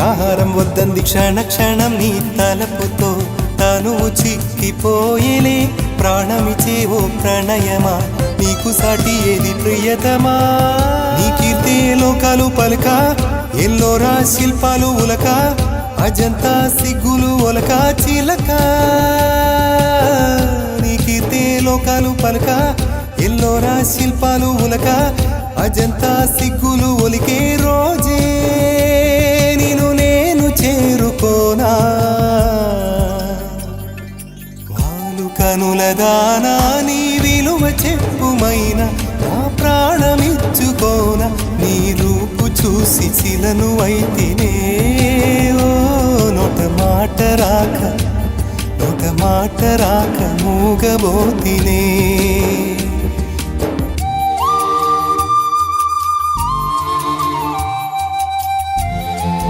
ఆహారం వద్దంది క్షణ క్షణం నీ తలపుతో తను చిక్కిపోయేలే ప్రాణమిచే ఓ ప్రణయమా నీకు సాటి ఏది ప్రియతమా నీ కీర్తే లోకాలు పలక ఎల్లోరా శిల్పాలు ఉలక అజంతా సిగ్గులు ఒలక చిలక నీ కీర్తే లోకాలు పలక ఎల్లోరా శిల్పాలు ఉలక అజంతా సిగ్గులు ఒలికే రోజే నిన్ను నేను చేరుకోనా వాలు కనుల దానా నీ విలువ చెప్పుమైనా నా ప్రాణమిచ్చుకోనా నీ రూపు చూసి చిలను అయితేనే ఓ నోట మాట రాక మూగబోతినే